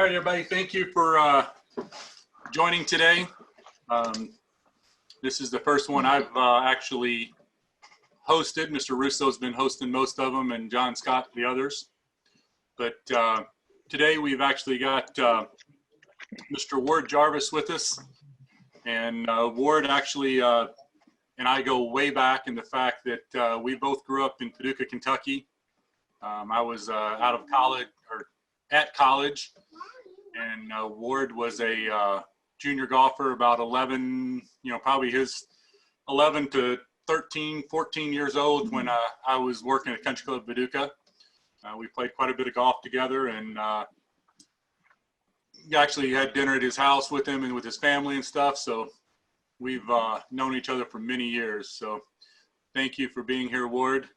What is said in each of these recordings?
right, everybody. Thank you for joining today. This is the first one I've actually hosted. Mr. Russo's been hosting most of them, and John Scott the others. But today we've actually got Mr. Ward Jarvis with us, and Ward actually and I go way back in the fact that we both grew up in Paducah, Kentucky. I was out of college or at college, and Ward was a junior golfer, about 11, probably his 11 to 13, 14 years old when I was working at Country Club Paducah. We played quite a bit of golf together, and actually had dinner at his house with him and with his family and stuff. So we've known each other for many years. So thank you for being here, Ward.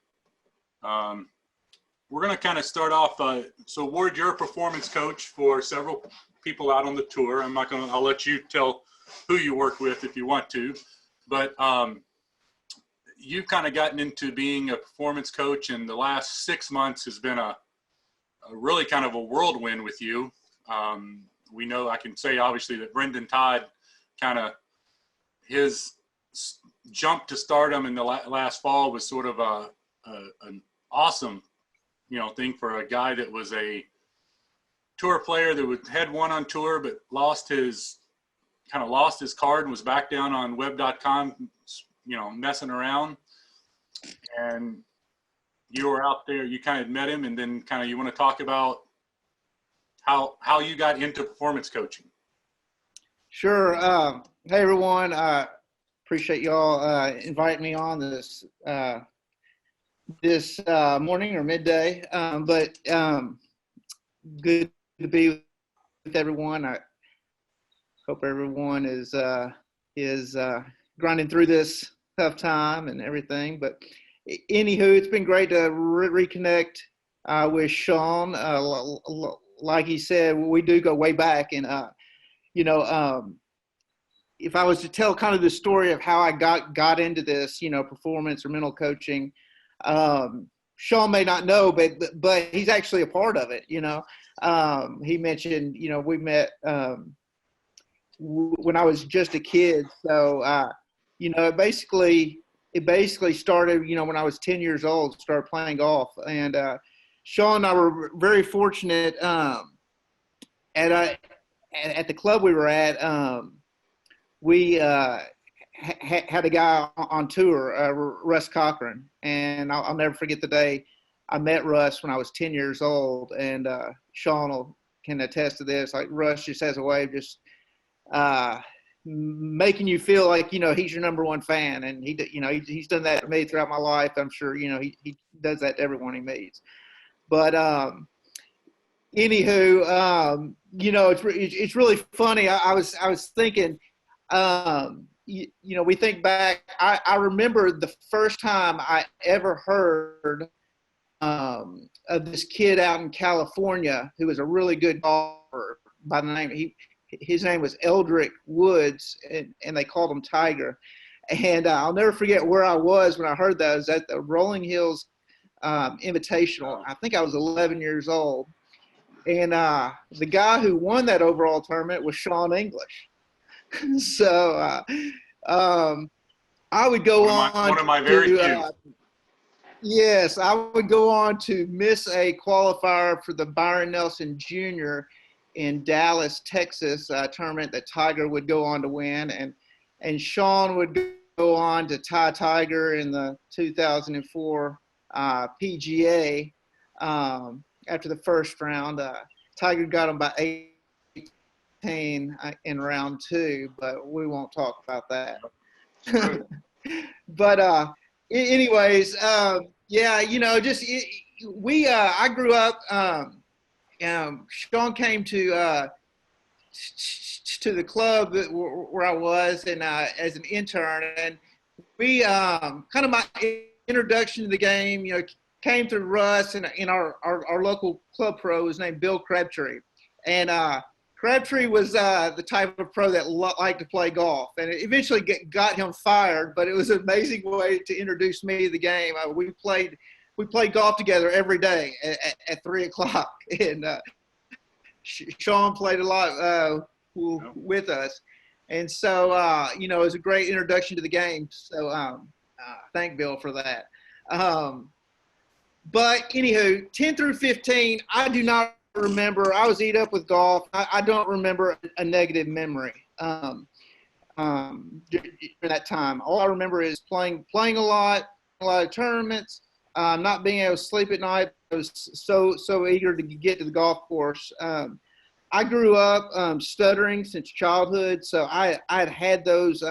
We're going to kind of start off. So Ward, you're a performance coach for several people out on the tour. I'll let you tell who you work with if you want to, but you've kind of gotten into being a performance coach, and the last 6 months has been a really kind of a whirlwind with you. We know, I can say obviously that Brendan Todd kind of, his jump to stardom in the last fall was sort of an awesome, thing for a guy that was a tour player that had won on tour, but lost his card and was back down on web.com, messing around. And you were out there, you kind of met him, and then kind of, you want to talk about how you got into performance coaching? Sure. Hey everyone, appreciate y'all inviting me on this this morning or midday, but good to be with everyone. I hope everyone is grinding through this tough time and everything. But anywho, it's been great to reconnect with Sean. Like he said, we do go way back, and if I was to tell kind of the story of how I got into this, performance or mental coaching, Sean may not know, but he's actually a part of it. He mentioned, we met when I was just a kid. So, it basically started, when I was 10 years old, started playing golf. And Sean and I were very fortunate at the club we were at. We had a guy on tour, Russ Cochran, and I'll never forget the day I met Russ when I was 10 years old. And Sean can attest to this. Like, Russ just has a way of just making you feel like he's your number one fan, and he's done that to me throughout my life. I'm sure he does that to everyone he meets. But anywho, it's really funny. I was thinking. We think back, I remember the first time I ever heard of this kid out in California who was a really good golfer by the name, his name was Eldrick Woods, and they called him Tiger. And I'll never forget where I was when I heard that. I was at the Rolling Hills Invitational. I think I was 11 years old. And the guy who won that overall tournament was Sean English. So I would go on. One of my very few. Yes, I would go on to miss a qualifier for the Byron Nelson Jr. in Dallas, Texas tournament that Tiger would go on to win, and Sean would go on to tie Tiger in the 2004 PGA after the first round. Tiger got him by 18 in round 2, but we won't talk about that. But anyways, I grew up. Sean came to the club where I was, and as an intern, and we kind of my introduction to the game, came through Russ, and in our local club pro was named Bill Crabtree, and Crabtree was the type of pro that liked to play golf, and it eventually got him fired. But it was an amazing way to introduce me to the game. We played golf together every day at 3 o'clock, and Sean played a lot with us. And so, you know, it was a great introduction to the game. So thank Bill for that. But anywho, 10 through 15, I do not remember. I was eat up with golf. I don't remember a negative memory during that time. All I remember is playing a lot of tournaments, not being able to sleep at night. I was so eager to get to the golf course. I grew up stuttering since childhood, so I had those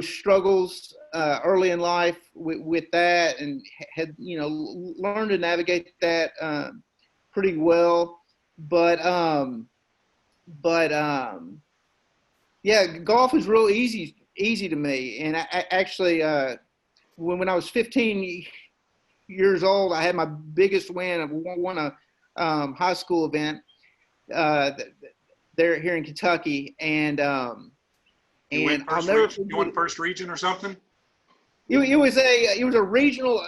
struggles early in life with that, and had, you know, learned to navigate that pretty well. But yeah, golf was real easy to me. And I actually, when I was 15 years old, I had my biggest win. I won a high school event there here in Kentucky, and I'll never forget. You won first region or something? It was a regional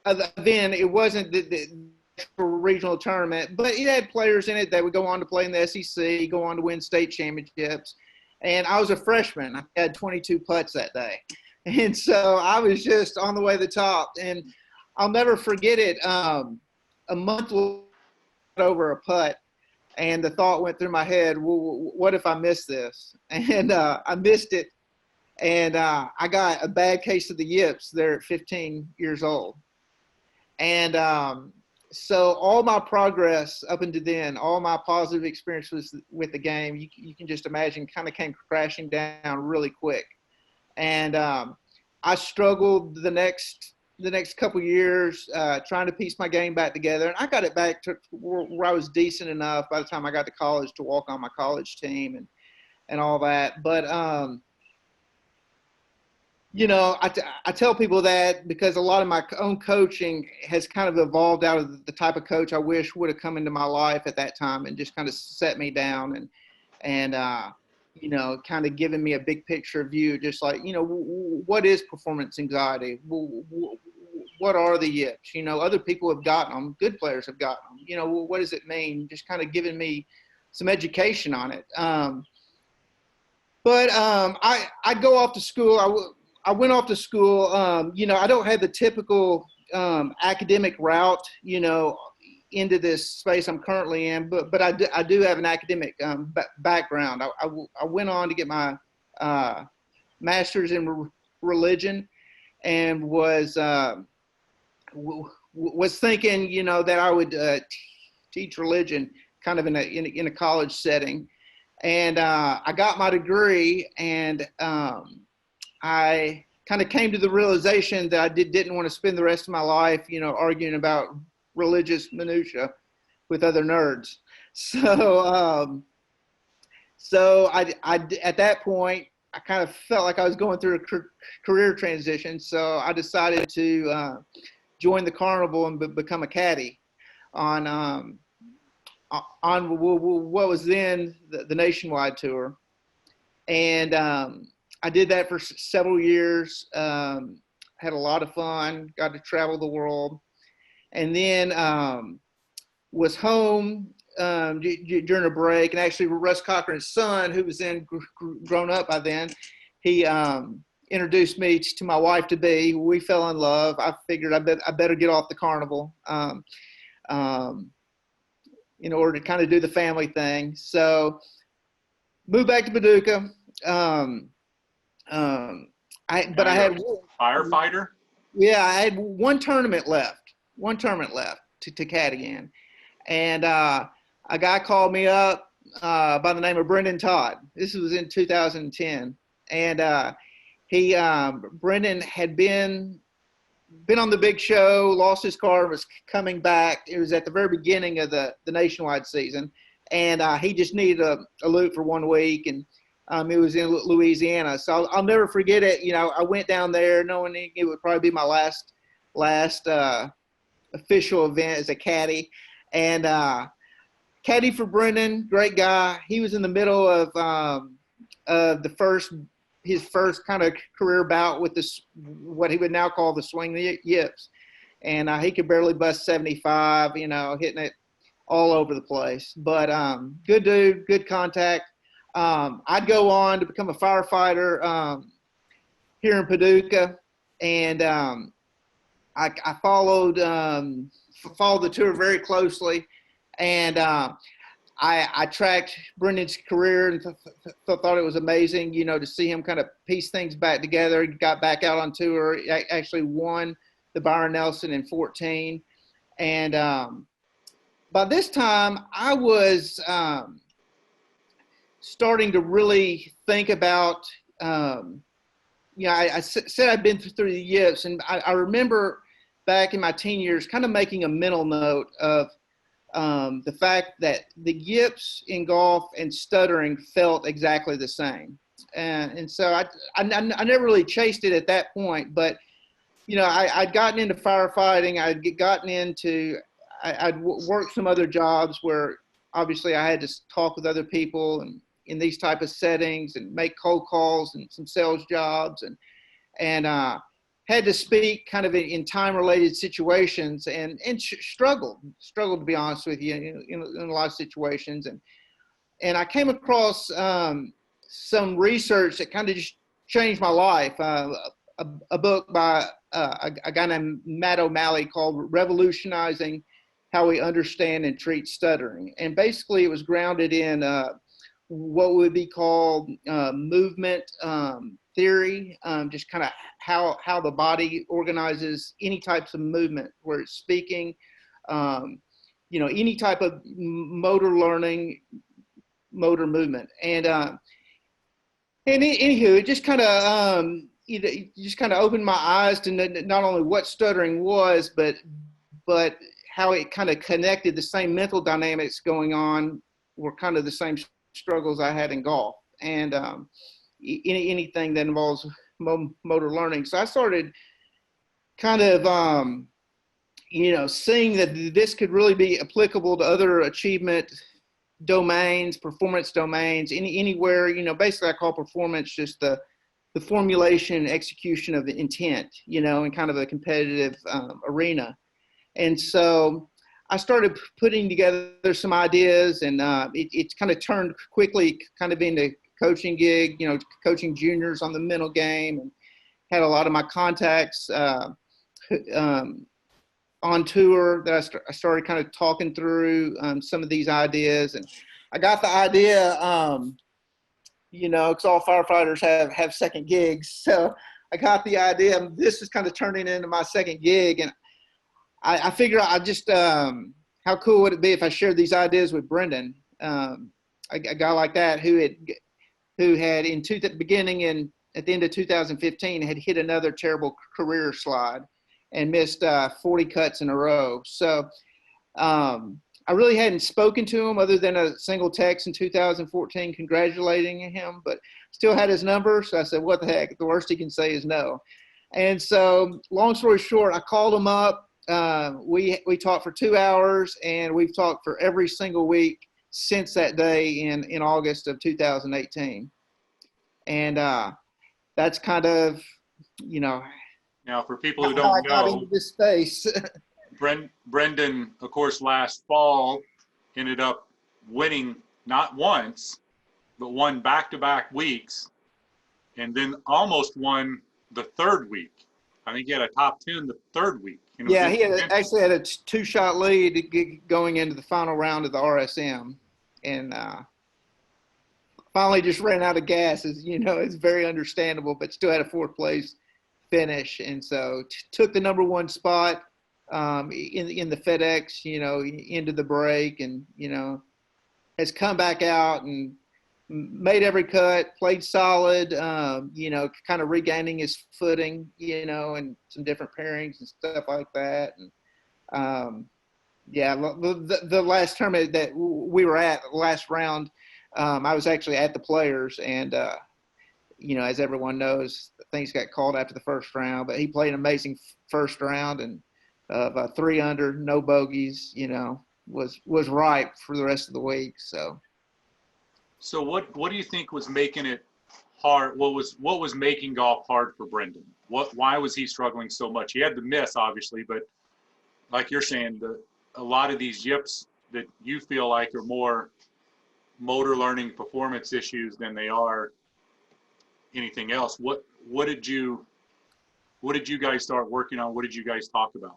event. It wasn't the regional tournament, but it had players in it that would go on to play in the SEC, go on to win state championships. And I was a freshman. I had 22 putts that day. And so I was just on the way to the top. And I'll never forget it. A month over a putt, and the thought went through my head, well, what if I miss this? And I missed it. And I got a bad case of the yips there at 15 years old. And so all my progress up until then, all my positive experiences with the game, you can just imagine, kind of came crashing down really quick. And I struggled the next couple of years trying to piece my game back together. And I got it back to where I was decent enough by the time I got to college to walk on my college team and all that. But, you know, I tell people that because a lot of my own coaching has kind of evolved out of the type of coach I wish would have come into my life at that time and just kind of set me down and you know, kind of given me a big picture view, just like, you know, what is performance anxiety? What are the yips? You know, other people have gotten them. Good players have gotten them. You know, what does it mean? Just kind of giving me some education on it. But I go off to school. I went off to school. You know, I don't have the typical academic route, you know, into this space I'm currently in, but I do have an academic background. I went on to get my master's in religion, and was thinking, you know, that I would teach religion kind of in a college setting. And I got my degree, and I kind of came to the realization that I didn't want to spend the rest of my life, you know, arguing about religious minutia with other nerds. So I at that point, I kind of felt like I was going through a career transition. So I decided to join the carnival and become a caddy on what was then the nationwide tour. And I did that for several years, had a lot of fun, got to travel the world. And then was home during a break. And actually Russ Cochran's son, who was then grown up by then, he introduced me to my wife-to-be. We fell in love. I figured I better get off the carnival in order to kind of do the family thing. So moved back to Paducah. I had firefighter. Yeah, I had one tournament left to caddy in, and a guy called me up by the name of Brendan Todd. This was in 2010, and Brendan had been on the big show, lost his car, was coming back. It was at the very beginning of the nationwide season, and he just needed a loop for 1 week, and it was in Louisiana. So I'll never forget it. You know, I went down there knowing it would probably be my last official event as a caddy, and caddy for Brendan, great guy. He was in the middle of his first kind of career bout with this, what he would now call the swing yips. and he could barely bust 75, hitting it all over the place. But good dude, good contact. I'd go on to become a firefighter here in Paducah, and I followed the tour very closely, and I tracked Brendan's career and thought it was amazing, to see him kind of piece things back together. He got back out on tour, actually won the Byron Nelson in 14. And by this time, I was starting to really think about, I said I'd been through the yips, and I remember back in my teen years kind of making a mental note of the fact that the yips in golf and stuttering felt exactly the same. And so I never really chased it at that point, but, I'd gotten into firefighting. I'd worked some other jobs where obviously I had to talk with other people and in these type of settings and make cold calls and some sales jobs and had to speak kind of in time-related situations and struggled to be honest with you in a lot of situations. And I came across some research that kind of just changed my life. A book by a guy named Matt O'Malley called Revolutionizing How We Understand and Treat Stuttering. And basically it was grounded in what would be called movement theory, just kind of how the body organizes any types of movement, where it's speaking, any type of motor learning, motor movement. And anywho, it just kind of opened my eyes to not only what stuttering was, but how it kind of connected the same mental dynamics going on were kind of the same struggles I had in golf and anything that involves motor learning. So I started kind of, seeing that this could really be applicable to other achievement domains, performance domains, anywhere, basically I call performance just the formulation and execution of the intent, in kind of a competitive arena. And so I started putting together some ideas, and it's kind of turned quickly kind of into coaching gig, coaching juniors on the mental game, and had a lot of my contacts on tour that I started kind of talking through some of these ideas. And I got the idea, because all firefighters have second gigs. So I got the idea, this is kind of turning into my second gig. And I figure I just, how cool would it be if I shared these ideas with Brendan, a guy like that who had at the end of 2015 had hit another terrible career slide and missed 40 cuts in a row. So I really hadn't spoken to him other than a single text in 2014 congratulating him, but still had his number. So I said, what the heck? The worst he can say is no. And so long story short, I called him up. We talked for 2 hours, and we've talked for every single week since that day in August of 2018. And that's kind of, now for people who don't how I got into this space. Brendan, of course, last fall ended up winning not once, but won back-to-back weeks, and then almost won the third week. I think he had a top 10 the third week. Yeah, he actually had a two-shot lead going into the final round of the RSM, and finally just ran out of gas. It's very understandable, but still had a fourth place finish, and so took the number one spot in the FedEx, into the break, and has come back out and made every cut, played solid, kind of regaining his footing, and some different pairings and stuff like that. And the last tournament that we were at, last round, I was actually at the Players, and as everyone knows, things got called after the first round, but he played an amazing first round, and 3 under, no bogeys, was ripe for the rest of the week. So what do you think was making it hard? What was making golf hard for Brendan? Why was he struggling so much? He had the miss, obviously, but like you're saying, a lot of these yips that you feel like are more motor learning performance issues than they are anything else. What did you guys start working on? What did you guys talk about?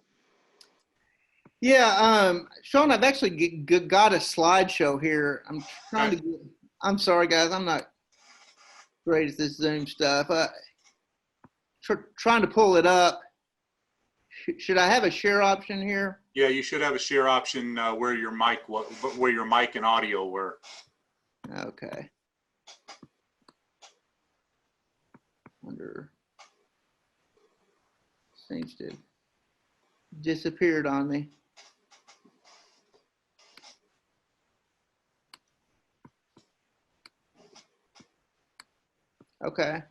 Yeah, Sean, I've actually got a slideshow here. I'm trying to get, I'm sorry, guys. I'm not great at this Zoom stuff. Trying to pull it up. Should I have a share option here? Yeah, you should have a share option where your mic and audio were. Okay. Wonder, seems to disappeared on me. Okay.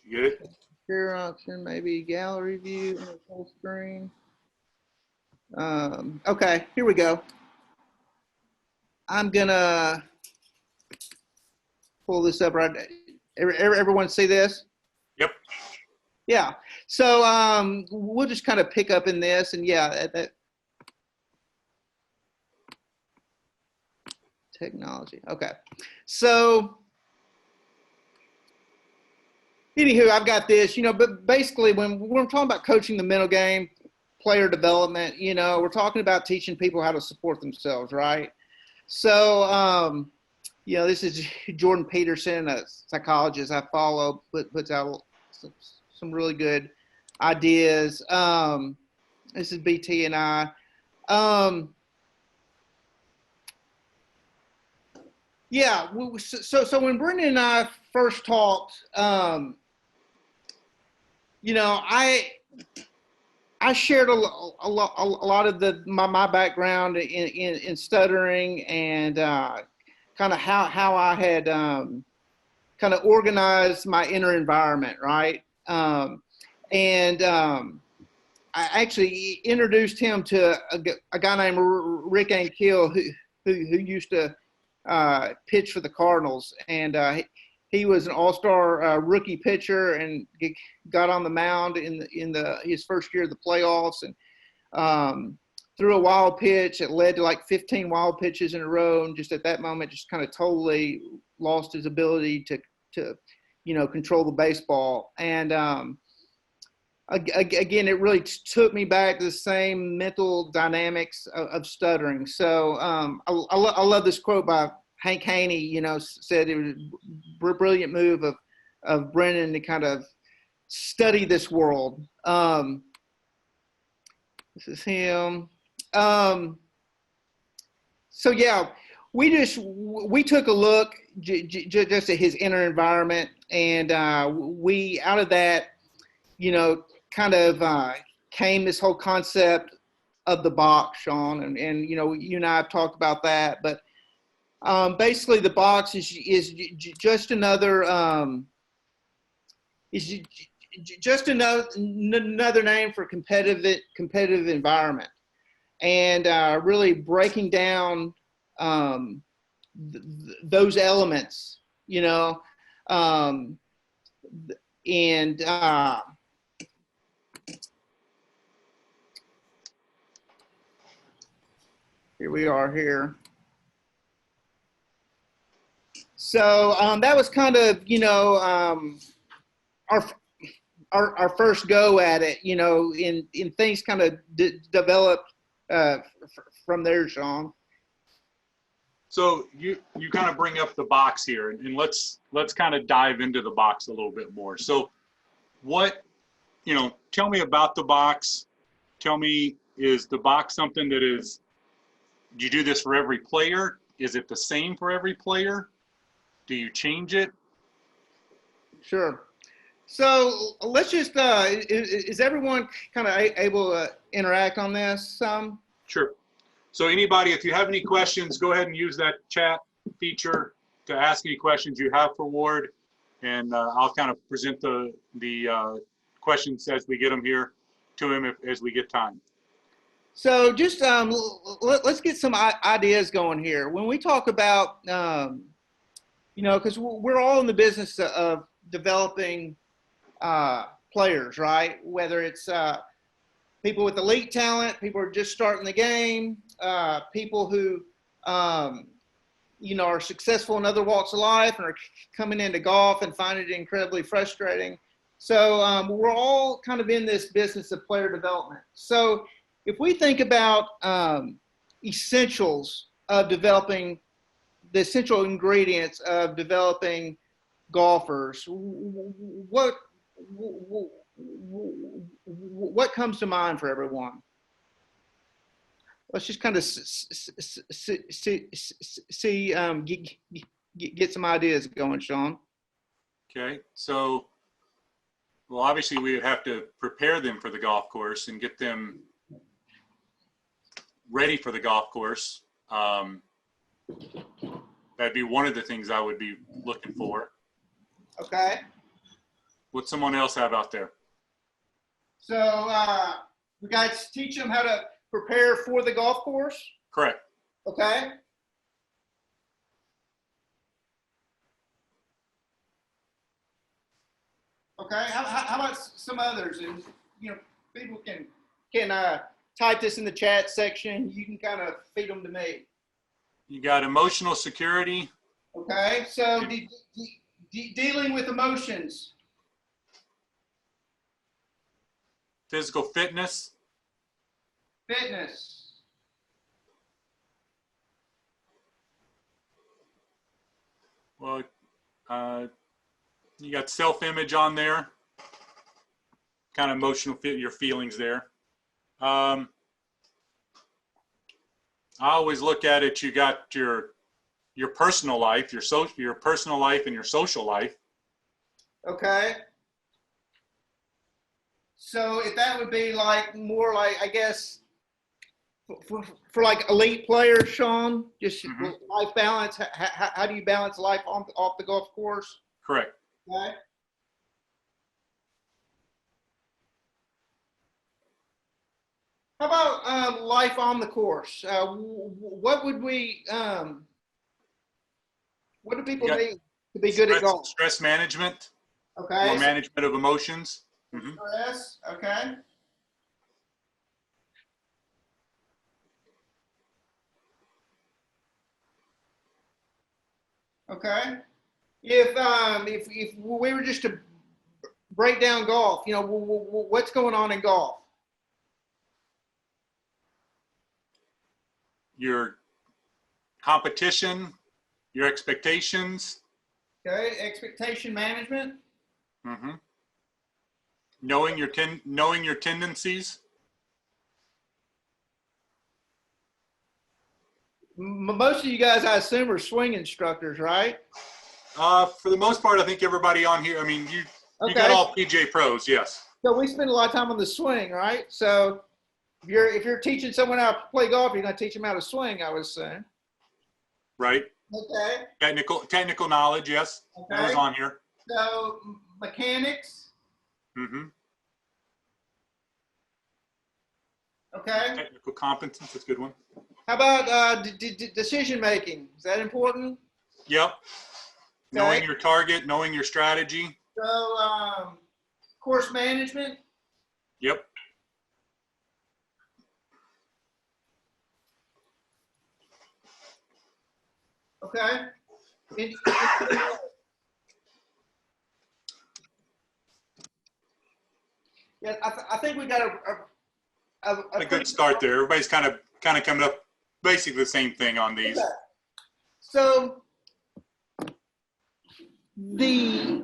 You get it? Share option, maybe gallery view, full screen. Okay, here we go. I'm gonna pull this up right. Everyone see this? Yep. Yeah. So we'll just kind of pick up in this, and yeah, that technology. Okay. So anywho, I've got this, but basically when we're talking about coaching the mental game, player development, we're talking about teaching people how to support themselves, right? So, this is Jordan Peterson, a psychologist I follow, puts out some really good ideas. This is BT and I. Yeah, so when Brendan and I first talked, I shared a lot of my background in stuttering and kind of how I had kind of organized my inner environment, right? I actually introduced him to a guy named Rick Ankiel who used to pitch for the Cardinals, and he was an all-star rookie pitcher and got on the mound in his first year of the playoffs, and threw a wild pitch that led to like 15 wild pitches in a row, and just at that moment just kind of totally lost his ability to control the baseball. And again, it really took me back to the same mental dynamics of stuttering. So I love this quote by Hank Haney, said it was a brilliant move of Brennan to kind of study this world. This is him. So yeah, we took a look just at his inner environment, and we out of that, kind of came this whole concept of the box, Sean, and you and I have talked about that, but basically the box is just another another name for competitive environment, and really breaking down those elements, and here we are here. So that was kind of, our first go at it, in things kind of developed from there, Sean. So you kind of bring up the box here, and let's kind of dive into the box a little bit more. So tell me about the box. Tell me, is the box something that do you do this for every player? Is it the same for every player? Do you change it? Sure. So let's just, is everyone kind of able to interact on this? Sure. So anybody, if you have any questions, go ahead and use that chat feature to ask any questions you have for Ward, and I'll kind of present the questions as we get them here to him as we get time. So just let's get some ideas going here. When we talk about, because we're all in the business of developing players, right? Whether it's people with elite talent, people who are just starting the game, people who, you know, are successful in other walks of life and are coming into golf and finding it incredibly frustrating. So we're all kind of in this business of player development. So if we think about essentials of developing, the essential ingredients of developing golfers, what comes to mind for everyone? Let's just kind of get some ideas going, Sean. Okay, so, well, obviously we would have to prepare them for the golf course and get them ready for the golf course. That'd be one of the things I would be looking for. Okay. What's someone else have out there? So we got to teach them how to prepare for the golf course. Correct. Okay. Okay. How about some others? And you know, people can type this in the chat section. You can kind of feed them to me. You got emotional security. Okay. So dealing with emotions. Physical fitness. Fitness. Well, you got self-image on there. Kind of emotional, your feelings there. I always look at it. You got your personal life, your personal life, and your social life. Okay. So if that would be like more like, I guess, for like elite players, Sean, just life balance. How do you balance life off the golf course? Correct. Okay. How about life on the course? What would we? What do people need to be good at golf? Stress management. Okay. Or management of emotions. Stress. Okay. Okay. If we were just to break down golf, you know, what's going on in golf? Your competition, your expectations. Okay, expectation management. Knowing your tendencies. Most of you guys, I assume, are swing instructors, right? For the most part, I think everybody on here. I mean, you got all PJ pros, yes. So we spend a lot of time on the swing, right? So if you're teaching someone how to play golf, you're going to teach them how to swing, I would say. Right. Okay. Technical knowledge, yes. Okay. That was on here. So mechanics. Okay. Technical competence, that's a good one. How about decision making? Is that important? Yep. Okay. Knowing your target, knowing your strategy. So course management. Yep. Okay. Yeah, I think we got a good start there. Everybody's kind of coming up basically the same thing on these. Okay. So the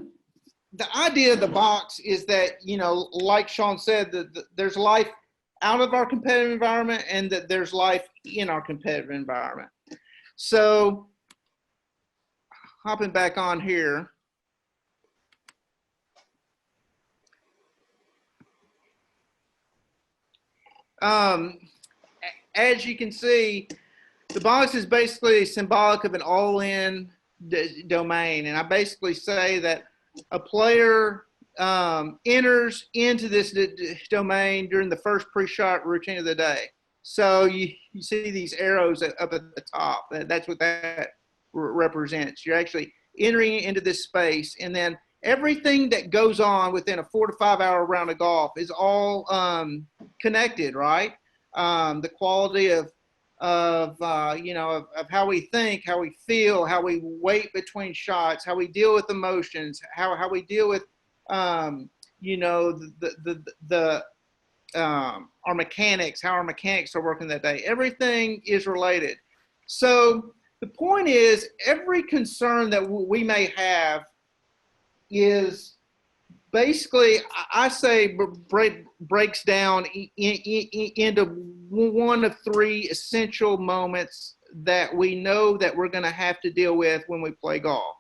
idea of the box is that, you know, like Sean said, that there's life out of our competitive environment and that there's life in our competitive environment. So hopping back on here. As you can see, the box is basically symbolic of an all-in domain. And I basically say that a player enters into this domain during the first pre-shot routine of the day. So you see these arrows up at the top. That's what that represents. You're actually entering into this space. And then everything that goes on within a 4 to 5 hour round of golf is all connected, right? The quality of how we think, how we feel, how we wait between shots, how we deal with emotions, how we deal with our mechanics, how our mechanics are working that day. Everything is related. So the point is, every concern that we may have is basically, I say, breaks down into one of three essential moments that we know that we're going to have to deal with when we play golf.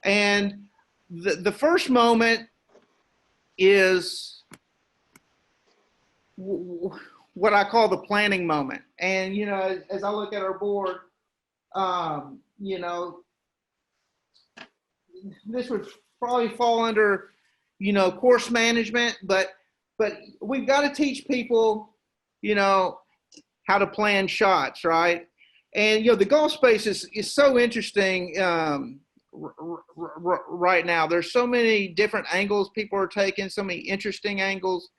And the first moment is what I call the planning moment. And, as I look at our board, this would probably fall under, course management, but we've got to teach people, how to plan shots, right? And, the golf space is so interesting right now. There's so many different angles people are taking, so many interesting angles.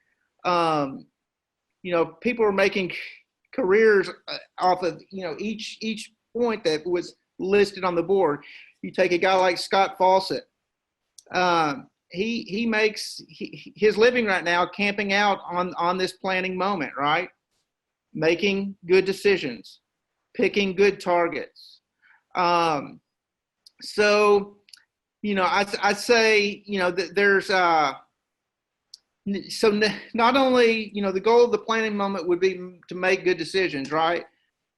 People are making careers off of, each point that was listed on the board. You take a guy like Scott Fawcett. He makes his living right now camping out on this planning moment, right? Making good decisions, picking good targets. So, I say, that there's so not only, the goal of the planning moment would be to make good decisions, right?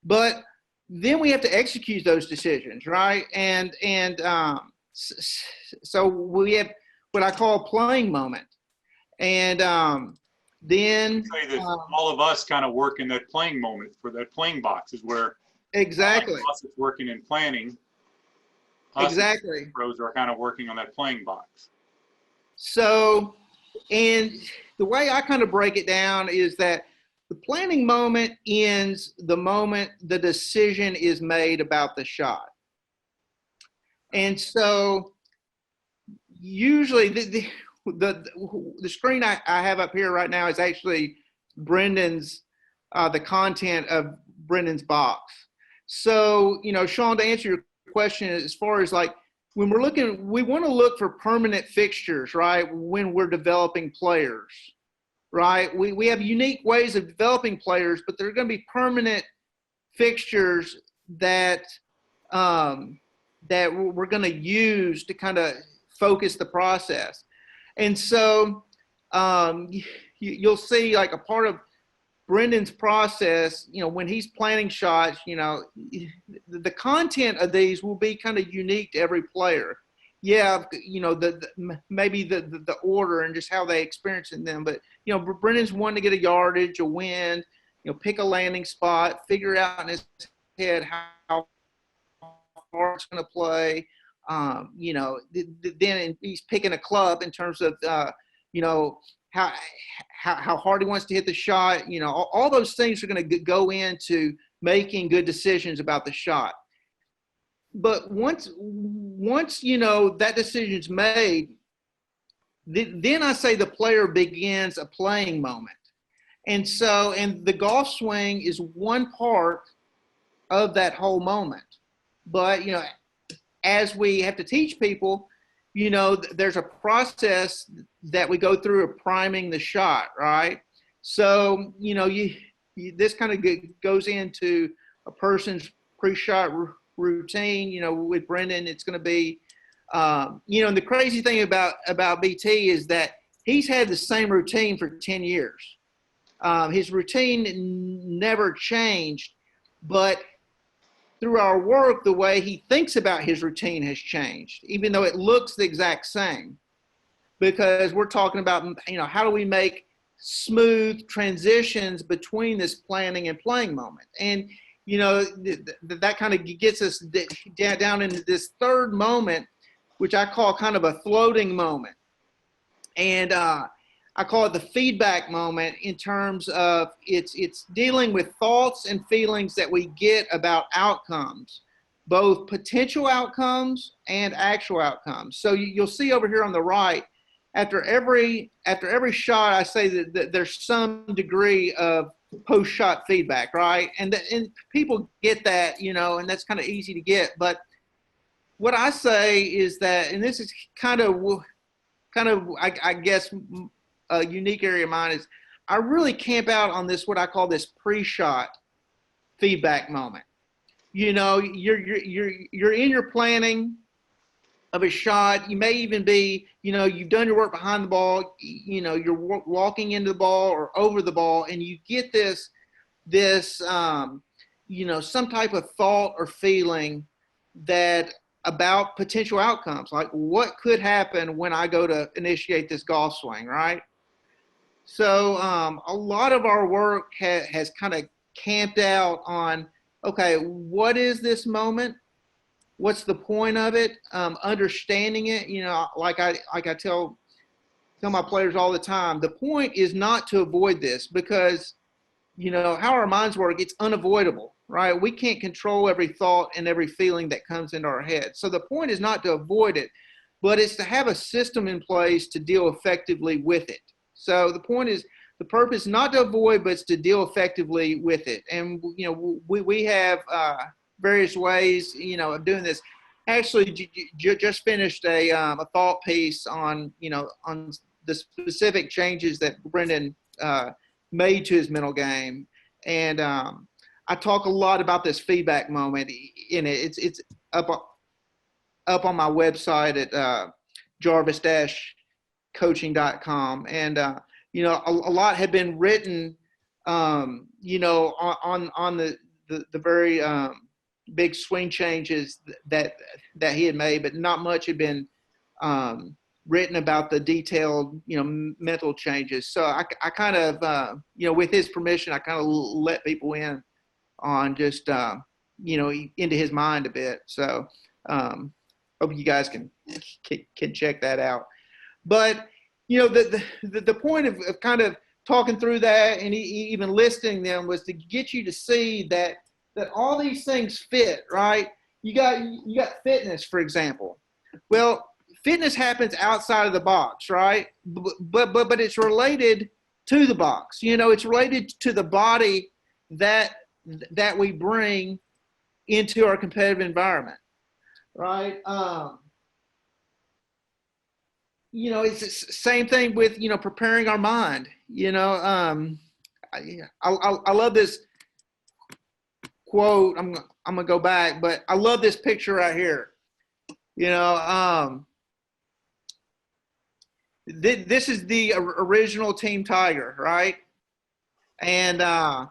But then we have to execute those decisions, right? And so we have what I call a playing moment. And then say that all of us kind of work in that playing moment, for that playing box is where exactly us is working in planning. Exactly. Pros are kind of working on that playing box. So, and the way I kind of break it down is that the planning moment ends the moment the decision is made about the shot. And so usually the screen I have up here right now is actually Brendan's, the content of Brendan's box. So, Sean, to answer your question, as far as like, when we're looking, we want to look for permanent fixtures, right? When we're developing players, right? We have unique ways of developing players, but they're going to be permanent fixtures that that we're going to use to kind of focus the process. And so you'll see, like, a part of Brendan's process, when he's planning shots, the content of these will be kind of unique to every player. Yeah, maybe the order and just how they experience in them. But, Brendan's wanting to get a yardage, a wind, pick a landing spot, figure out in his head how far it's going to play. Then he's picking a club in terms of, how hard he wants to hit the shot. All those things are going to go into making good decisions about the shot. But once that decision's made, then I say the player begins a playing moment. And the golf swing is one part of that whole moment. But, as we have to teach people, there's a process that we go through of priming the shot, right? So, this kind of goes into a person's pre-shot routine. With Brendan, it's going to be, and the crazy thing about BT is that he's had the same routine for 10 years. His routine never changed, but through our work, the way he thinks about his routine has changed, even though it looks the exact same. Because we're talking about, how do we make smooth transitions between this planning and playing moment? And, that kind of gets us down into this third moment, which I call kind of a floating moment. And I call it the feedback moment, in terms of it's dealing with thoughts and feelings that we get about outcomes, both potential outcomes and actual outcomes. So you'll see over here on the right, after every shot, I say that there's some degree of post-shot feedback, right? And people get that, you know, and that's kind of easy to get. But what I say is that, and this is kind of I guess a unique area of mine, is I really camp out on this, what I call this pre-shot feedback moment. You know, you're in your planning of a shot. You may even be, you know, you've done your work behind the ball, you know, you're walking into the ball or over the ball, and you get this you know, some type of thought or feeling that about potential outcomes, like what could happen when I go to initiate this golf swing, right? So a lot of our work has kind of camped out on, okay, what is this moment? What's the point of it? Understanding it, you know, like I tell my players all the time, the point is not to avoid this, because, you know, how our minds work, it's unavoidable, right? We can't control every thought and every feeling that comes into our head. So the point is not to avoid it, but it's to have a system in place to deal effectively with it. So the point is, the purpose not to avoid, but it's to deal effectively with it. And, you know, we have various ways, you know, of doing this. Actually, just finished a thought piece on, you know, on the specific changes that Brendan made to his mental game. And I talk a lot about this feedback moment in it. It's up on my website at jarvis-coaching.com. And, you know, a lot had been written, you know, on the very big swing changes that he had made, but not much had been written about the detailed, you know, mental changes. So I kind of, you know, with his permission, I kind of let people in on just, you know, into his mind a bit. So hope you guys can check that out. But, you know, the point of kind of talking through that and even listing them was to get you to see that all these things fit, right? You got fitness, for example. Well, fitness happens outside of the box, right? But it's related to the box. You know, it's related to the body that we bring into our competitive environment, right? You know, it's the same thing with, you know, preparing our mind. You know, I love this quote. I'm gonna go back, but I love this picture right here. You know, this is the original Team Tiger, right? And I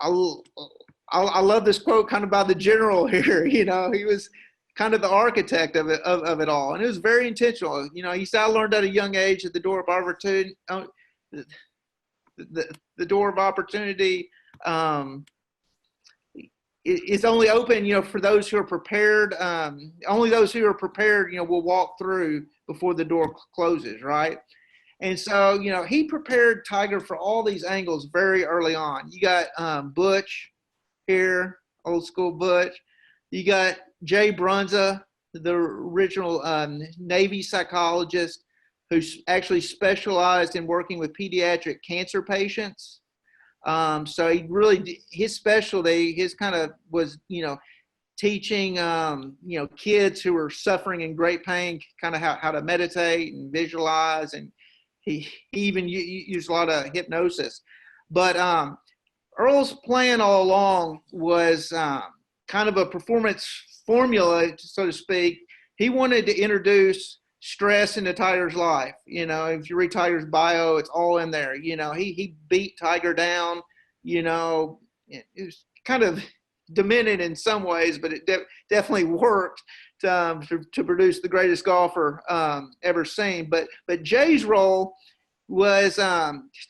love this quote kind of by the general here. You know, he was kind of the architect of it all, and it was very intentional. You know, he said, I learned at a young age that the door of opportunity, the door of opportunity is only open, you know, for those who are prepared. Only those who are prepared, you know, will walk through before the door closes, right? And so, you know, he prepared Tiger for all these angles very early on. You got Butch here, old school Butch. You got Jay Brunza, the original Navy psychologist who actually specialized in working with pediatric cancer patients. So he really, his specialty, his kind of was, you know, teaching, you know, kids who were suffering in great pain, kind of how to meditate and visualize. And he even used a lot of hypnosis. But Earl's plan all along was kind of a performance formula, so to speak. He wanted to introduce stress into Tiger's life. You know, if you read Tiger's bio, it's all in there. You know, he beat Tiger down. You know, it was kind of demented in some ways, but it definitely worked to produce the greatest golfer ever seen. But Jay's role was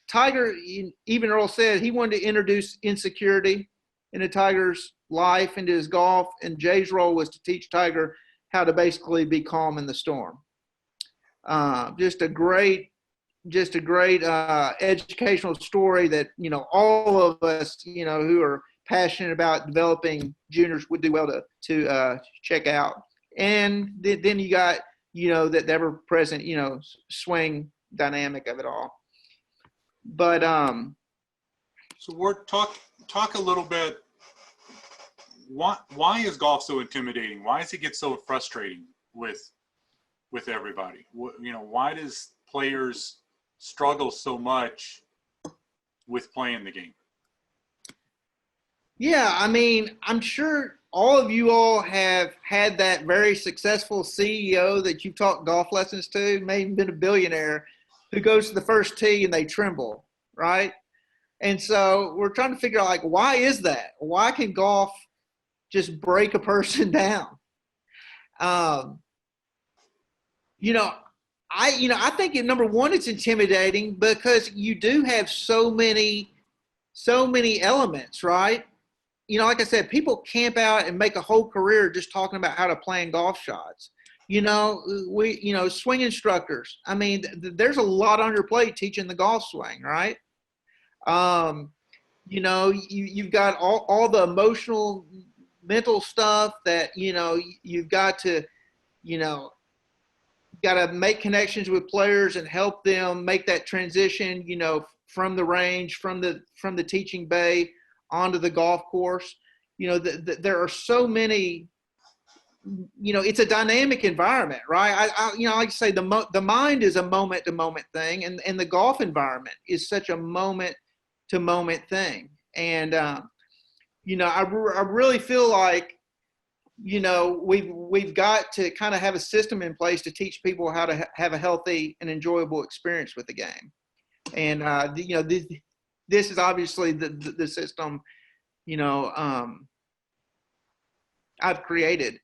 Tiger. Even Earl said he wanted to introduce insecurity into Tiger's life, into his golf, and Jay's role was to teach Tiger how to basically be calm in the storm. Just a great educational story that, you know, all of us, you know, who are passionate about developing juniors would do well to check out. And then you got that ever present, swing dynamic of it all. But so Ward, talk a little bit. Why is golf so intimidating? Why does it get so frustrating with everybody? Why does players struggle so much with playing the game? Yeah, I mean, I'm sure all of you all have had that very successful CEO that you've taught golf lessons to, maybe been a billionaire, who goes to the first tee and they tremble, right? And so we're trying to figure out, like, why is that? Why can golf just break a person down? I think number one, it's intimidating because you do have so many elements, right? Like I said, people camp out and make a whole career just talking about how to plan golf shots. Swing instructors. I mean, there's a lot on your plate teaching the golf swing, right? You've got all the emotional, mental stuff that, you've got to, got to make connections with players and help them make that transition, from the range, from the teaching bay onto the golf course. There are so many, it's a dynamic environment, right? I like to say the mind is a moment to moment thing, and the golf environment is such a moment to moment thing. And, I really feel like, we've got to kind of have a system in place to teach people how to have a healthy and enjoyable experience with the game. And, this is obviously the system, I've created.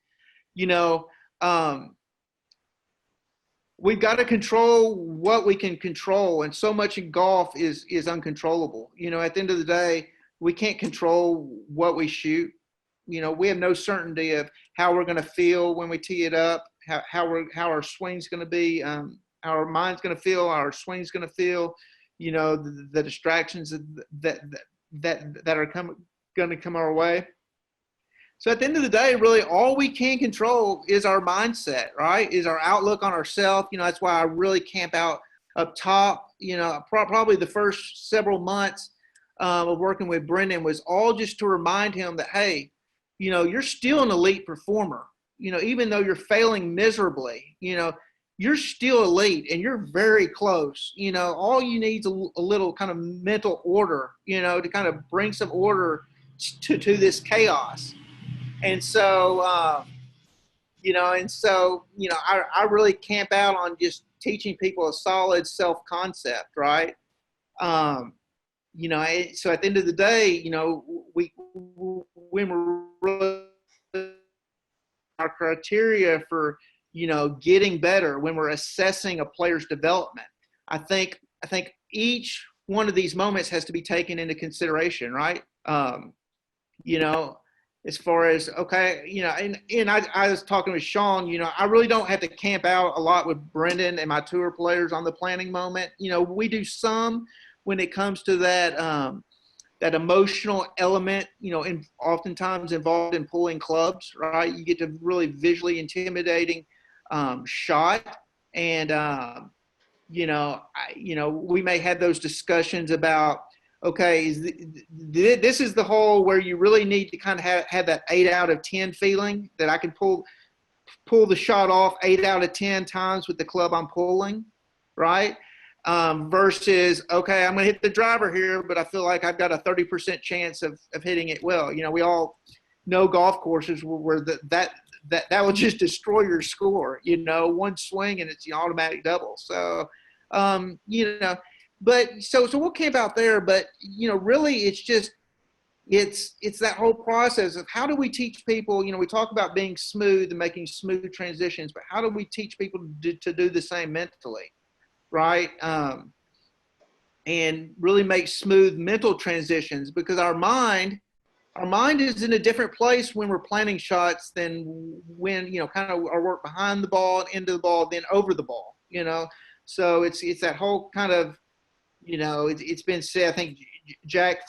We've got to control what we can control, and so much in golf is uncontrollable. At the end of the day, we can't control what we shoot. We have no certainty of how we're going to feel when we tee it up, how our swing's going to be, our mind's going to feel, our swing's going to feel. The distractions that are going to come our way. So at the end of the day, really all we can control is our mindset, right? Is our outlook on ourselves. That's why I really camp out up top. Probably the first several months of working with Brendan was all just to remind him that, hey, you're still an elite performer. Even though you're failing miserably, you're still elite and you're very close. All you need is a little kind of mental order, to kind of bring some order to this chaos. And so, I really camp out on just teaching people a solid self-concept, right? So at the end of the day, when we're really our criteria for, getting better, when we're assessing a player's development, I think each one of these moments has to be taken into consideration, right? As far as, okay, and I was talking with Sean, I really don't have to camp out a lot with Brendan and my tour players on the planning moment. We do some when it comes to that emotional element, oftentimes involved in pulling clubs, right? You get to really visually intimidating shot. And, we may have those discussions about, okay, this is the hole where you really need to kind of have that 8 out of 10 feeling that I can pull the shot off 8 out of 10 times with the club I'm pulling, right? Versus, okay, I'm going to hit the driver here, but I feel like I've got a 30% chance of hitting it well. We all know golf courses where that will just destroy your score, one swing and it's the automatic double. So, but so we'll camp out there, but really it's just, it's that whole process of how do we teach people, we talk about being smooth and making smooth transitions, but how do we teach people to do the same mentally, right? And really make smooth mental transitions, because our mind is in a different place when we're planning shots than when, kind of our work behind the ball, into the ball, then over the ball, So it's that whole kind of, it's been said, I think Jack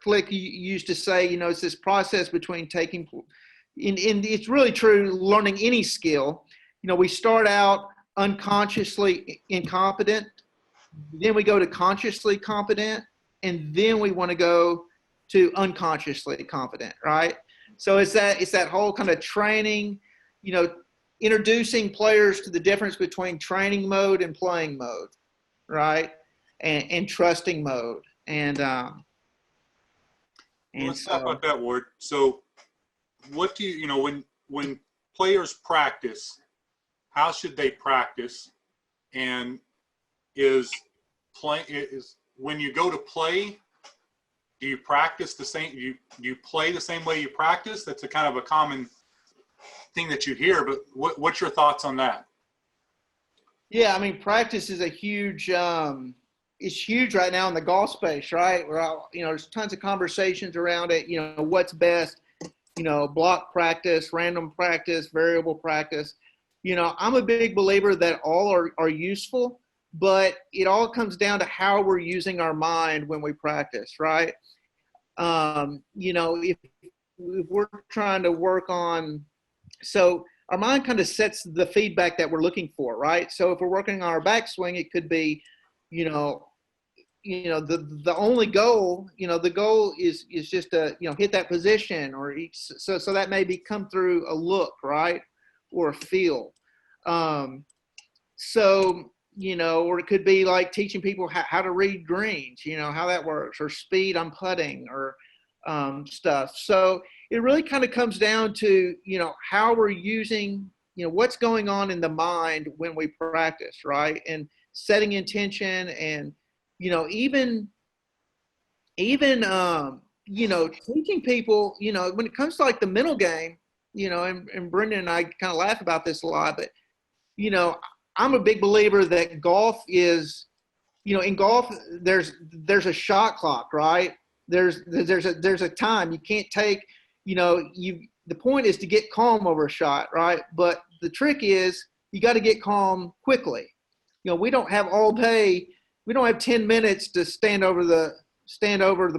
Flick used to say, it's this process between taking and it's really true learning any skill. We start out unconsciously incompetent, then we go to consciously competent, and then we want to go to unconsciously competent, right? So it's that whole kind of training, introducing players to the difference between training mode and playing mode, right? And trusting mode. Let's talk about that, Ward. So what do when players practice, how should they practice? And is when you go to play, do you practice the same? Do you play the same way you practice? That's a kind of a common thing that you hear, but what's your thoughts on that? Yeah, I mean, practice is a huge. It's huge right now in the golf space, right? There's tons of conversations around it. What's best? Block practice, random practice, variable practice. I'm a big believer that all are useful, but it all comes down to how we're using our mind when we practice, right? If we're trying to work on, so our mind kind of sets the feedback that we're looking for, right? So if we're working on our backswing, it could be, the only goal, the goal is just to, hit that position, or so that maybe come through a look, right? Or a feel. Or it could be like teaching people how to read greens, how that works, or speed on putting, or stuff. So it really kind of comes down to, how we're using, what's going on in the mind when we practice, right? And setting intention, and, even teaching people, when it comes to like the mental game, and Brendan and I kind of laugh about this a lot, but, I'm a big believer that golf is, in golf, there's a shot clock, right? There's a time. You can't take, the point is to get calm over a shot, right? But the trick is you got to get calm quickly. We don't have all day. We don't have 10 minutes to stand over the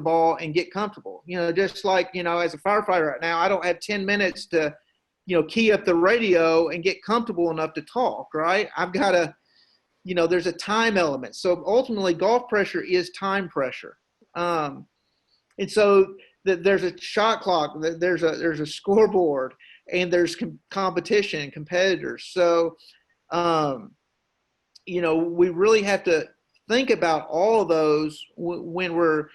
ball and get comfortable. Just like, as a firefighter right now, I don't have 10 minutes to, key up the radio and get comfortable enough to talk, right? I've got to, there's a time element. So ultimately golf pressure is time pressure. And so there's a shot clock, there's a scoreboard, and there's competition, competitors. So, we really have to think about all of those when we're,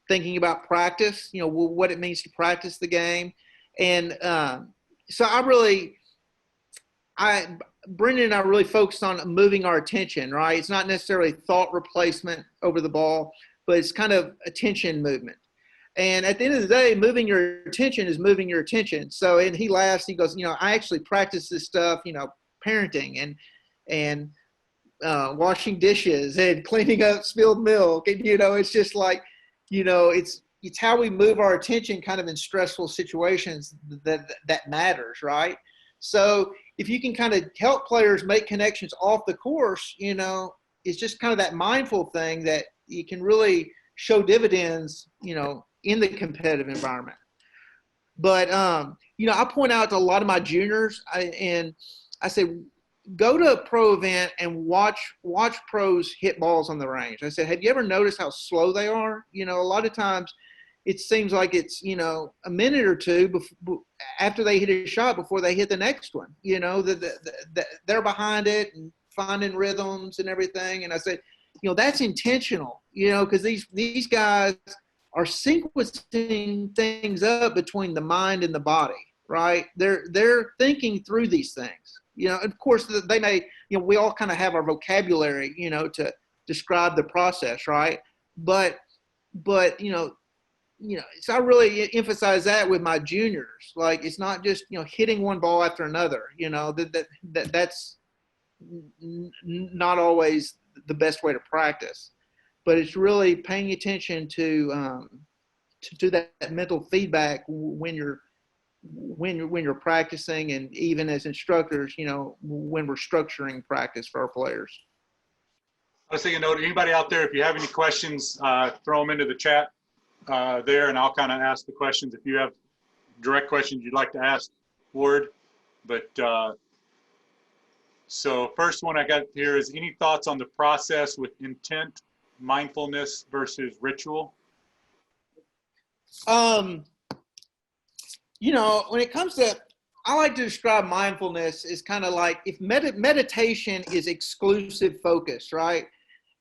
thinking about practice, what it means to practice the game. And so Brendan and I really focused on moving our attention, right? It's not necessarily thought replacement over the ball, but it's kind of attention movement. And at the end of the day, moving your attention is moving your attention. So, and he laughs, he goes, I actually practice this stuff, parenting and washing dishes and cleaning up spilled milk. And, it's just like, it's how we move our attention kind of in stressful situations that matters, right? So if you can kind of help players make connections off the course, it's just kind of that mindful thing that you can really show dividends, in the competitive environment. But, I point out to a lot of my juniors, and I say, go to a pro event and watch pros hit balls on the range. I said, have you ever noticed how slow they are? A lot of times it seems like it's, a minute or two after they hit a shot before they hit the next one, they're behind it and finding rhythms and everything. And I said, that's intentional, because these guys are sequencing things up between the mind and the body, right? They're thinking through these things. Of course, they may, we all kind of have our vocabulary, to describe the process, right? But so I really emphasize that with my juniors. Like, it's not just, hitting one ball after another, that's not always the best way to practice, but it's really paying attention to that mental feedback when you're practicing, and even as instructors, when we're structuring practice for our players. I was thinking, anybody out there, if you have any questions, throw them into the chat there, and I'll kind of ask the questions. If you have direct questions you'd like to ask Ward. But so first one I got here is, any thoughts on the process with intent, mindfulness versus ritual? You know, when it comes to, I like to describe mindfulness as kind of like if meditation is exclusive focus, right?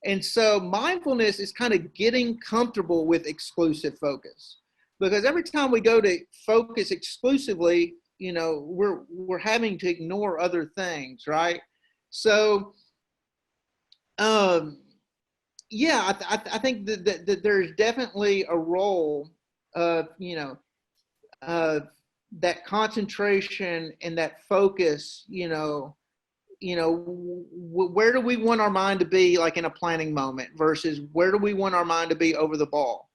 And so mindfulness is kind of getting comfortable with exclusive focus, because every time we go to focus exclusively, you know, we're having to ignore other things, right? So, yeah, I think that there's definitely a role of, you know, that concentration and that focus, where do we want our mind to be, like in a planning moment, versus where do we want our mind to be over the ball?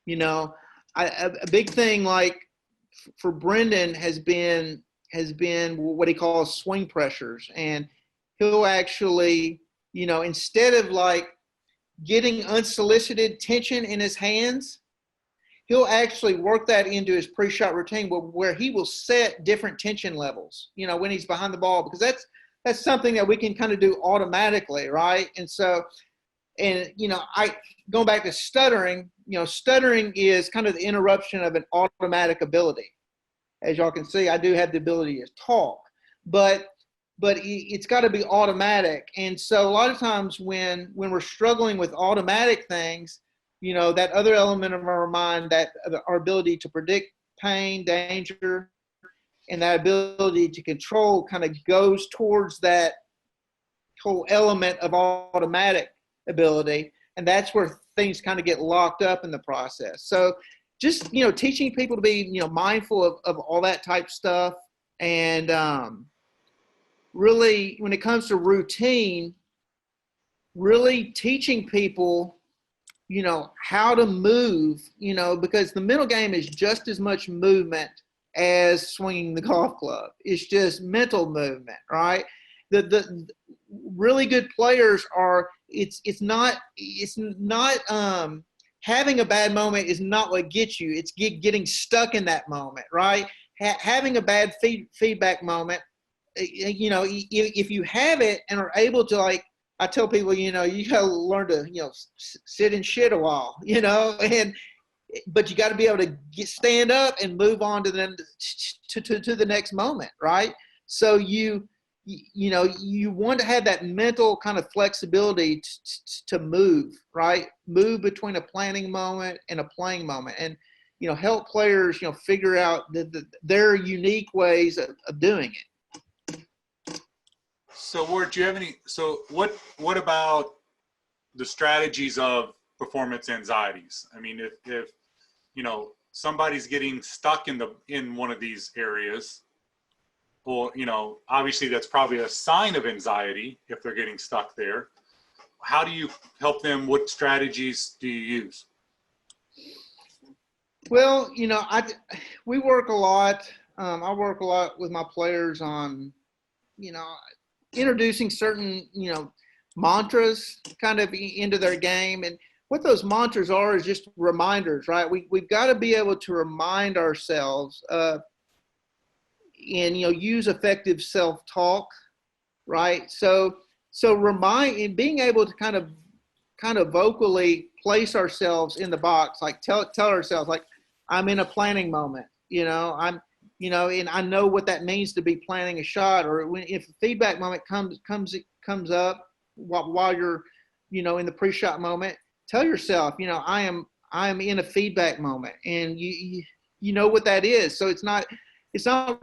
You know, a big thing like for Brendan has been what he calls swing pressures. And he'll actually, you know, instead of like getting unsolicited tension in his hands, he'll actually work that into his pre-shot routine where he will set different tension levels, you know, when he's behind the ball, because that's something that we can kind of do automatically, right? And so, and, you know, going back to stuttering, you know, stuttering is kind of the interruption of an automatic ability. As y'all can see, I do have the ability to talk, but it's got to be automatic. And so a lot of times when we're struggling with automatic things, you know, that other element of our mind, that our ability to predict pain, danger, and that ability to control kind of goes towards that whole element of automatic ability. And that's where things kind of get locked up in the process. So just, you know, teaching people to be, you know, mindful of all that type stuff. And really, when it comes to routine, really teaching people, you know, how to move, you know, because the mental game is just as much movement as swinging the golf club. It's just mental movement, right? The really good players are, it's not having a bad moment is not what gets you. It's getting stuck in that moment, right? Having a bad feedback moment, you know, if you have it and are able to, like, I tell people, you know, you got to learn to, you know, sit and shit a while, you know, but you got to be able to stand up and move on to the next moment, right? So you know, you want to have that mental kind of flexibility to move, right? Move between a planning moment and a playing moment, and, you know, help players, you know, figure out their unique ways of doing it. So Ward, do you have any, so what about the strategies of performance anxieties? I mean, if you know, somebody's getting stuck in one of these areas, well, you know, obviously that's probably a sign of anxiety if they're getting stuck there. How do you help them? What strategies do you use? Well, you know, we work a lot. I work a lot with my players on, you know, introducing certain, you know, mantras kind of into their game. And what those mantras are is just reminders, right? We've got to be able to remind ourselves and, you know, use effective self-talk, right? So being able to kind of vocally place ourselves in the box, like tell ourselves, like, I'm in a planning moment, you know, you know, and I know what that means to be planning a shot. Or if a feedback moment comes up while you're, you know, in the pre-shot moment, tell yourself, you know, I am in a feedback moment, and you know what that is. So it's not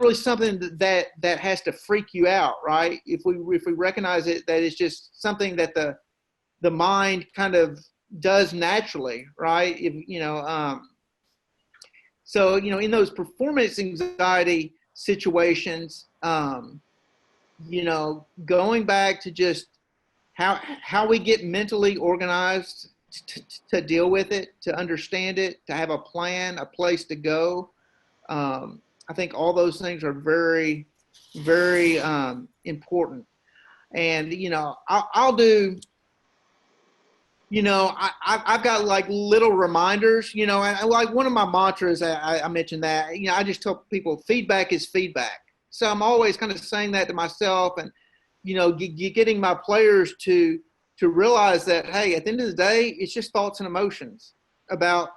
really something that has to freak you out, right? If we recognize it, that it's just something that the mind kind of does naturally, right? If, you know, so, you know, in those performance anxiety situations, you know, going back to just how we get mentally organized to deal with it, to understand it, to have a plan, a place to go. I think all those things are very, very important. And, you know, I'll do I've got like little reminders, and like one of my mantras, I mentioned that, I just tell people feedback is feedback. So I'm always kind of saying that to myself and, getting my players to realize that, hey, at the end of the day, it's just thoughts and emotions about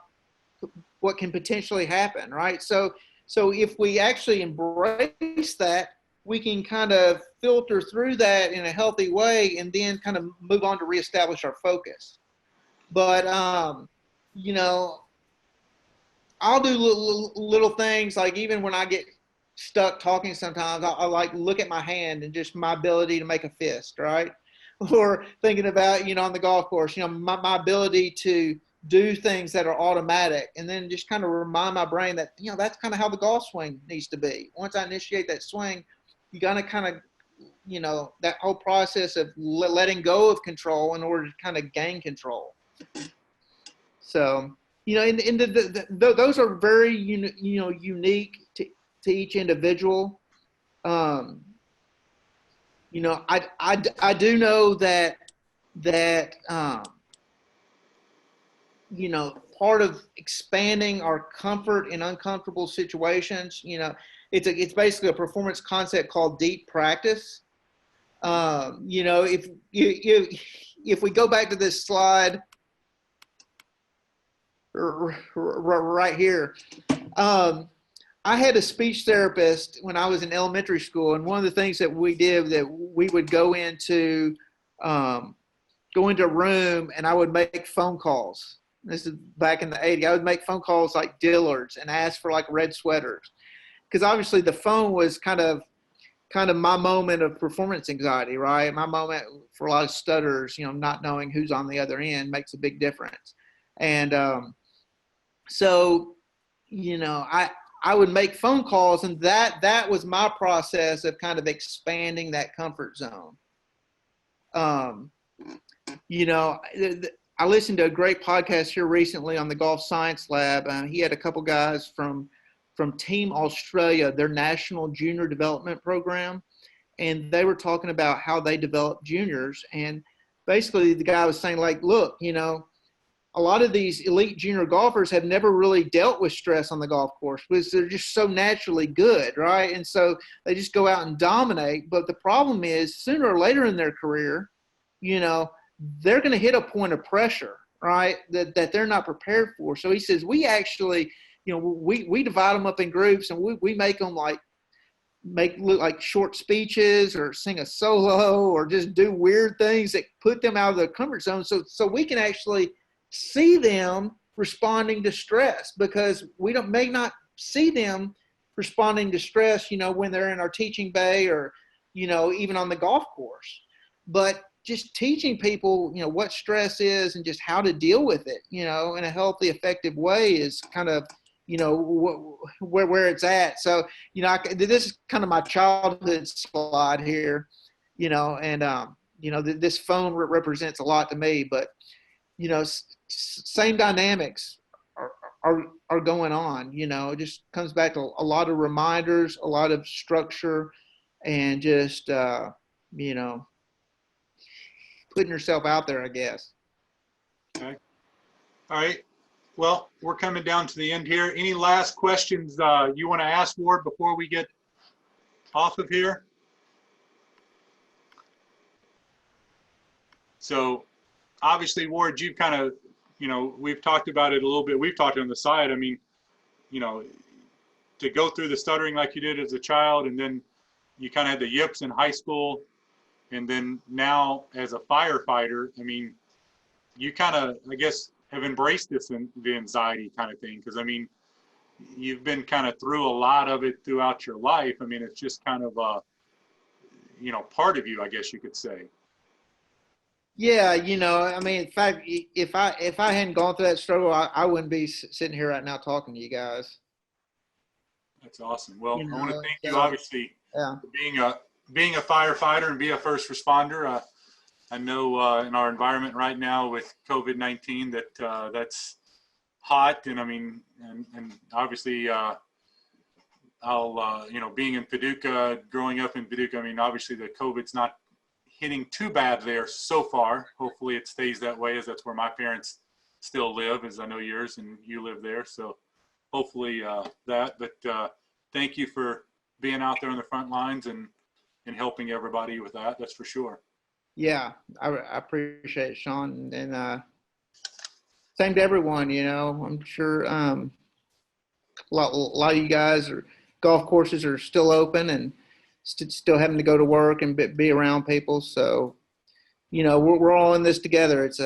what can potentially happen, right? So if we actually embrace that, we can kind of filter through that in a healthy way and then kind of move on to reestablish our focus. But, I'll do little things like even when I get stuck talking sometimes, I'll like look at my hand and just my ability to make a fist, right? Or thinking about, on the golf course, my ability to do things that are automatic and then just kind of remind my brain that, that's kind of how the golf swing needs to be. Once I initiate that swing, you got to kind of, that whole process of letting go of control in order to kind of gain control. So, those are very, unique to each individual. I do know that part of expanding our comfort in uncomfortable situations, it's basically a performance concept called deep practice. If we go back to this slide right here, I had a speech therapist when I was in elementary school, and one of the things that we did that we would go into a room and I would make phone calls. This is back in the 80s. I would make phone calls like Dillard's and ask for like red sweaters, because obviously the phone was kind of my moment of performance anxiety, right? My moment for a lot of stutters, not knowing who's on the other end makes a big difference. And so, I would make phone calls, and that was my process of kind of expanding that comfort zone. I listened to a great podcast here recently on the Golf Science Lab. He had a couple guys from Team Australia, their national junior development program, and they were talking about how they develop juniors. And basically the guy was saying, like, look, a lot of these elite junior golfers have never really dealt with stress on the golf course because they're just so naturally good, right? And so they just go out and dominate. But the problem is sooner or later in their career, they're going to hit a point of pressure, right, that they're not prepared for. So he says we actually, we divide them up in groups, and we make them look like short speeches or sing a solo or just do weird things that put them out of their comfort zone. So we can actually see them responding to stress, because we may not see them responding to stress, when they're in our teaching bay or, even on the golf course. But just teaching people, what stress is and just how to deal with it, in a healthy, effective way is kind of, where it's at. So, this is kind of my childhood slide here, and, this phone represents a lot to me, but, same dynamics are going on. It just comes back to a lot of reminders, a lot of structure, and just putting yourself out there, I guess. Okay. All right. Well, we're coming down to the end here. Any last questions you want to ask, Ward, before we get off of here? So obviously, Ward, you've kind of, we've talked about it a little bit. We've talked on the side. I mean, to go through the stuttering like you did as a child, and then you kind of had the yips in high school, and then now as a firefighter, I mean, you kind of, I guess, have embraced this and the anxiety kind of thing. Because, I mean, you've been kind of through a lot of it throughout your life. I mean, it's just kind of part of you, I guess you could say. Yeah, I mean, in fact, if I hadn't gone through that struggle, I wouldn't be sitting here right now talking to you guys. That's awesome. Well, I want to thank you, obviously, for being a firefighter and be a first responder. I know in our environment right now with COVID-19 that that's hot, and I mean, and obviously, I'll being in Paducah, growing up in Paducah, I mean, obviously the COVID's not hitting too bad there so far. Hopefully it stays that way, as that's where my parents still live, as I know yours and you live there. So hopefully that, but thank you for being out there on the front lines and helping everybody with that. That's for sure. Yeah, I appreciate it, Sean. And same to everyone, I'm sure a lot of you guys golf courses are still open and still having to go to work and be around people. So, we're all in this together. It's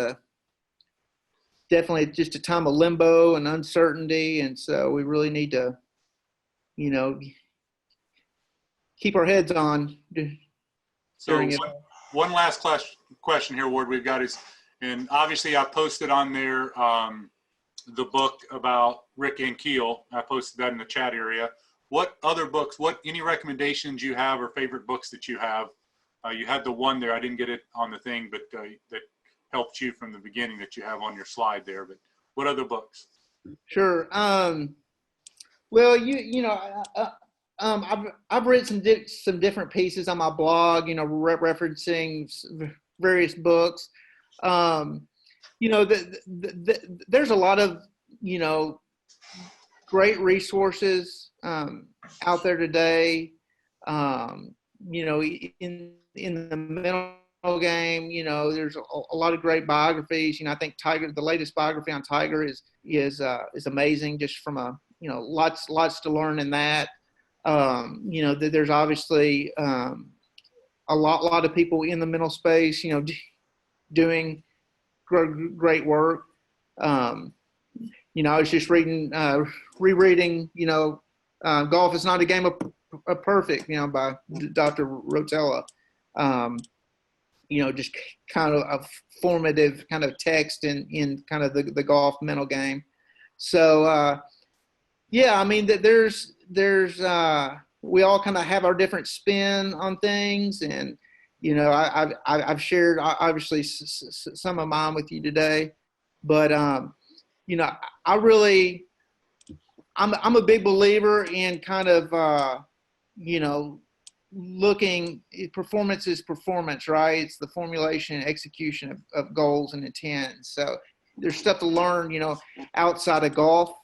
definitely just a time of limbo and uncertainty. And so we really need to, keep our heads on So during it. one last question here, Ward, we've got is, and obviously I posted on there the book about Rick and Keel. I posted that in the chat area. What other books, any recommendations you have or favorite books that you have? You had the one there, I didn't get it on the thing, but that helped you from the beginning that you have on your slide there. But what other books? Sure. Well, I've written some different pieces on my blog, referencing various books. There's a lot of, great resources out there today. In the mental game, there's a lot of great biographies. I think the latest biography on Tiger is amazing, just from lots to learn in that. There's obviously a lot of people in the mental space, doing great work. I was just rereading, Golf is Not a Game of Perfect, by Dr. Rotella. Just kind of a formative kind of text in kind of the golf mental game. So, there's we all kind of have our different spin on things, and I've shared obviously some of mine with you today, but I'm a big believer in kind of looking, performance is performance, right? It's the formulation and execution of goals and intent. So there's stuff to learn, outside of golf.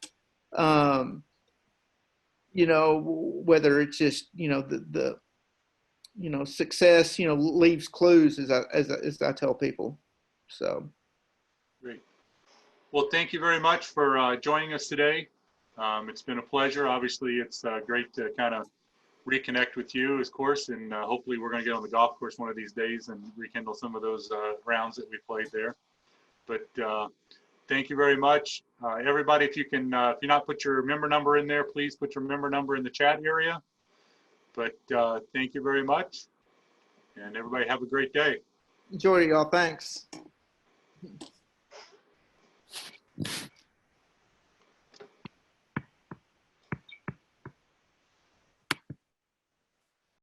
Whether it's just, the success, leaves clues, as I tell people. So. Great. Well, thank you very much for joining us today. It's been a pleasure. Obviously, it's great to kind of reconnect with you, of course, and hopefully we're going to get on the golf course one of these days and rekindle some of those rounds that we played there. But thank you very much. Everybody, if you not put your member number in there, please put your member number in the chat area. But thank you very much. And everybody have a great day. Enjoy, y'all. Thanks.